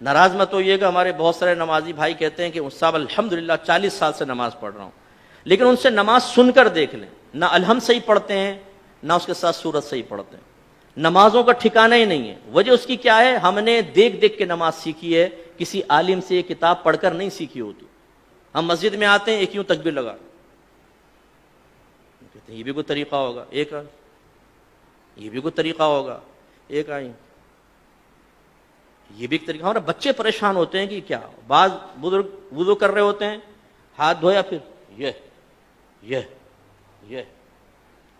ناراض مت ہوئیے گا، ہمارے بہت سارے نمازی بھائی کہتے ہیں کہ صاحب الحمدللہ 40 سال سے نماز پڑھ رہا ہوں، لیکن ان سے نماز سن کر دیکھ لیں، نہ الحمد صحیح پڑھتے ہیں نہ اس کے ساتھ سورت صحیح پڑھتے ہیں، نمازوں کا ٹھکانہ ہی نہیں ہے۔ وجہ اس کی کیا ہے؟ ہم نے دیکھ دیکھ کے نماز سیکھی ہے، کسی عالم سے کتاب پڑھ کر نہیں سیکھی ہوتی۔ ہم مسجد میں آتے ہیں ایک یوں تکبیر لگا، کہتے ہیں یہ بھی کوئی طریقہ ہوگا، ایک یہ بھی کوئی طریقہ ہوگا، ایک آئی یہ بھی ایک طریقہ۔ ہمارے بچے پریشان ہوتے ہیں کہ کیا، بعض بزرگ وضو کر رہے ہوتے ہیں، ہاتھ دھویا پھر یہ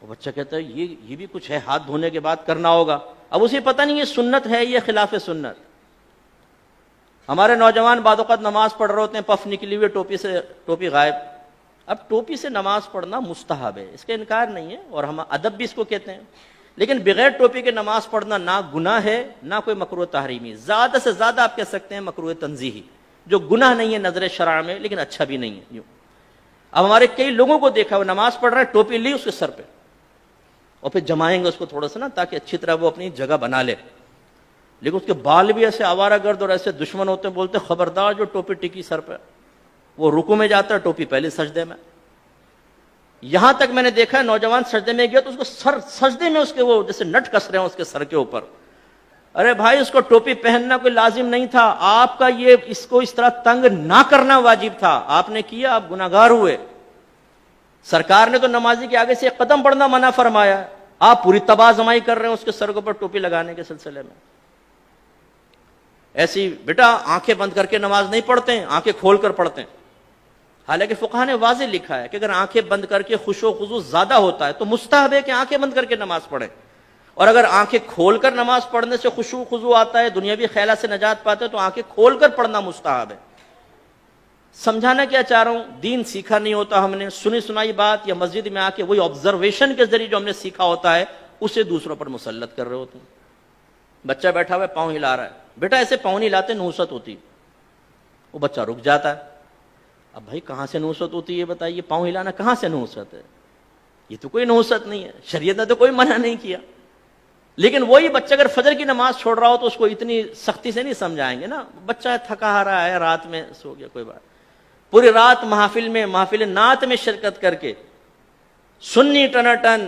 وہ بچہ کہتا ہے یہ بھی کچھ ہے، ہاتھ دھونے کے بعد کرنا ہوگا۔ اب اسے پتہ نہیں یہ سنت ہے یہ خلاف سنت۔ ہمارے نوجوان بعض اوقات نماز پڑھ رہے ہوتے ہیں، پف نکلی ہوئی ٹوپی غائب۔ اب ٹوپی سے نماز پڑھنا مستحب ہے، اس کا انکار نہیں ہے، اور ہم ادب بھی اس کو کہتے ہیں، لیکن بغیر ٹوپی کے نماز پڑھنا نہ گناہ ہے نہ کوئی مکروہ تحریمی، زیادہ سے زیادہ آپ کہہ سکتے ہیں مکروہ تنزیہی، جو گناہ نہیں ہے نظر شرع میں لیکن اچھا بھی نہیں ہے یوں۔ اب ہمارے کئی لوگوں کو دیکھا وہ نماز پڑھ رہا ہے، ٹوپی لی اس کے سر پہ، اور پھر جمائیں گے اس کو تھوڑا سا نا تاکہ اچھی طرح وہ اپنی جگہ بنا لے، لیکن اس کے بال بھی ایسے آوارہ گرد اور ایسے دشمن ہوتے ہیں، بولتے خبردار جو ٹوپی ٹکی سر پہ، وہ رکوع میں جاتا ہے ٹوپی پہلے سجدے میں۔ یہاں تک میں نے دیکھا ہے نوجوان سجدے میں گیا تو اس کو سجدے میں اس کے وہ جیسے نٹ کس رہے ہیں اس کے سر کے اوپر۔ ارے بھائی اس کو ٹوپی پہننا کوئی لازم نہیں تھا، آپ کا یہ اس کو اس طرح تنگ نہ کرنا واجب تھا، آپ نے کیا، آپ گناہگار ہوئے۔ سرکار نے تو نمازی کے آگے سے ایک قدم بڑھنا منع فرمایا، آپ پوری تباہ زمائی کر رہے ہیں اس کے سر کے اوپر ٹوپی لگانے کے سلسلے میں۔ ایسی بیٹا آنکھیں بند کر کے نماز نہیں پڑھتے ہیں، آنکھیں کھول کر پڑھتے ہیں۔ حالانکہ فقہ نے واضح لکھا ہے کہ اگر آنکھیں بند کر کے خشوع و خضوع زیادہ ہوتا ہے تو مستحب ہے کہ آنکھیں بند کر کے نماز پڑھیں، اور اگر آنکھیں کھول کر نماز پڑھنے سے خشوع و خضوع آتا ہے، دنیاوی خیالات سے نجات پاتے ہیں، تو آنکھیں کھول کر پڑھنا مستحب ہے۔ سمجھانا کیا چاہ رہا ہوں، دین سیکھا نہیں ہوتا ہم نے، سنی سنائی بات یا مسجد میں آ کے وہی آبزرویشن کے ذریعے جو ہم نے سیکھا ہوتا ہے اسے دوسروں پر مسلط کر رہے ہوتے ہیں۔ بچہ بیٹھا ہوا ہے پاؤں ہلا رہا ہے، بیٹا ایسے پاؤں نہیں ہلاتے، نحوست ہوتی، وہ بچہ رک جاتا ہے۔ اب بھائی کہاں سے نحوست ہوتی ہے یہ بتائیے، پاؤں ہلانا کہاں سے نحوست ہے؟ یہ تو کوئی نحوست نہیں ہے، شریعت نے تو کوئی منع نہیں کیا۔ لیکن وہی بچہ اگر فجر کی نماز چھوڑ رہا ہو تو اس کو اتنی سختی سے نہیں سمجھائیں گے نا، بچہ تھکا آ رہا ہے، رات میں سو گیا، کوئی بات، پوری رات محافل نعت میں شرکت کر کے سنی ٹناٹن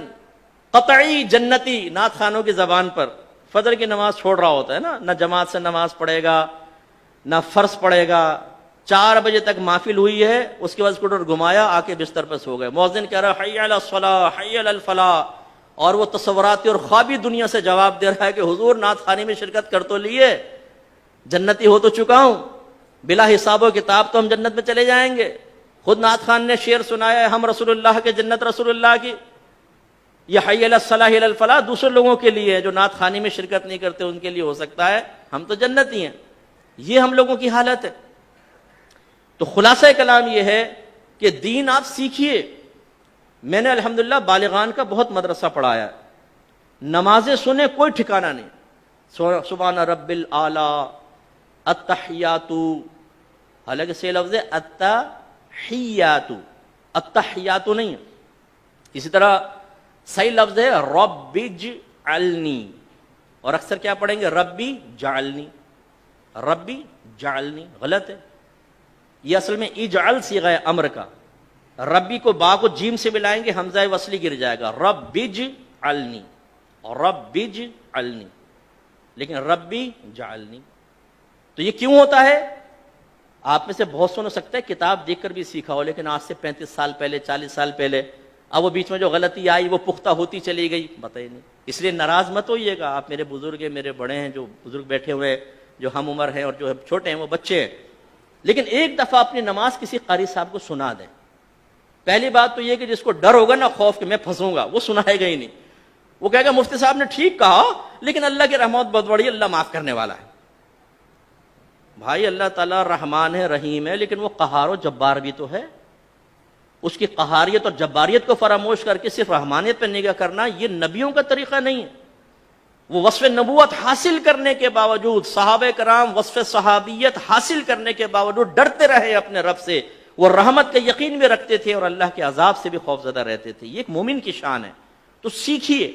قطعی جنتی نعت خانوں کی زبان پر فجر کی نماز چھوڑ رہا ہوتا ہے نا، نہ جماعت سے نماز پڑھے گا نہ فرض پڑھے گا، 4 بجے تک محفل ہوئی ہے، اس کے بعد اسکوٹر گھمایا، آ کے بستر پر سو گئے، مؤذن کہہ رہا ہے حی علی الصلاۃ حی علی الفلاح، اور وہ تصوراتی اور خوابی دنیا سے جواب دے رہا ہے کہ حضور نعت خوانی میں شرکت کر تو لیے، جنتی ہو تو چکا ہوں، بلا حساب و کتاب تو ہم جنت میں چلے جائیں گے۔ خود نعت خان نے شعر سنایا ہے، ہم رسول اللہ کے جنت رسول اللہ کی، یہ حی علی الصلاح حی علی الفلاح دوسرے لوگوں کے لیے ہے، جو نعت خوانی میں شرکت نہیں کرتے ان کے لیے ہو سکتا ہے، ہم تو جنتی ہیں۔ یہ ہم لوگوں کی حالت ہے۔ تو خلاصہ کلام یہ ہے کہ دین آپ سیکھیے۔ میں نے الحمدللہ بالغان کا بہت مدرسہ پڑھایا، نمازیں سنیں کوئی ٹھکانہ نہیں، سبحان رب الاعلی، التحیات، حالانکہ صحیح لفظ ہے التحیات، التحیات نہیں ہے۔ اسی طرح صحیح لفظ ہے رب اجعلنی، اور اکثر کیا پڑھیں گے ربی جعلنی، ربی جعلنی، غلط ہے۔ یہ اصل میں اجعل صیغہ امر کا، ربی کو با کو جیم سے ملائیں گے حمزہ وصلی گر جائے گا، رب اجعلنی، رب اجعلنی، لیکن ربی جعلنی۔ تو یہ کیوں ہوتا ہے؟ آپ میں سے بہت سو ہو سکتا ہے کتاب دیکھ کر بھی سیکھا ہو، لیکن آج سے 35 سال پہلے 40 سال پہلے، اب وہ بیچ میں جو غلطی آئی وہ پختہ ہوتی چلی گئی، بتائیے نہیں۔ اس لیے ناراض مت ہوئیے گا، آپ میرے بزرگ ہیں، میرے بڑے ہیں، جو بزرگ بیٹھے ہوئے جو ہم عمر ہیں اور جو چھوٹے ہیں وہ بچے ہیں، لیکن ایک دفعہ اپنی نماز کسی قاری صاحب کو سنا دیں۔ پہلی بات تو یہ کہ جس کو ڈر ہوگا نا، خوف کہ میں پھنسوں گا، وہ سنائے گا ہی نہیں، وہ کہے گا مفتی صاحب نے ٹھیک کہا لیکن اللہ کی رحمت بہت بڑی، اللہ معاف کرنے والا ہے۔ بھائی اللہ تعالیٰ رحمان ہے، رحیم ہے، لیکن وہ قہار و جبار بھی تو ہے۔ اس کی قہاریت اور جباریت کو فراموش کر کے صرف رحمانیت پہ نگاہ کرنا یہ نبیوں کا طریقہ نہیں ہے۔ وہ وصف نبوت حاصل کرنے کے باوجود، صحابہ کرام وصف صحابیت حاصل کرنے کے باوجود ڈرتے رہے اپنے رب سے، وہ رحمت کا یقین بھی رکھتے تھے اور اللہ کے عذاب سے بھی خوفزدہ رہتے تھے۔ یہ ایک مومن کی شان ہے۔ تو سیکھیے،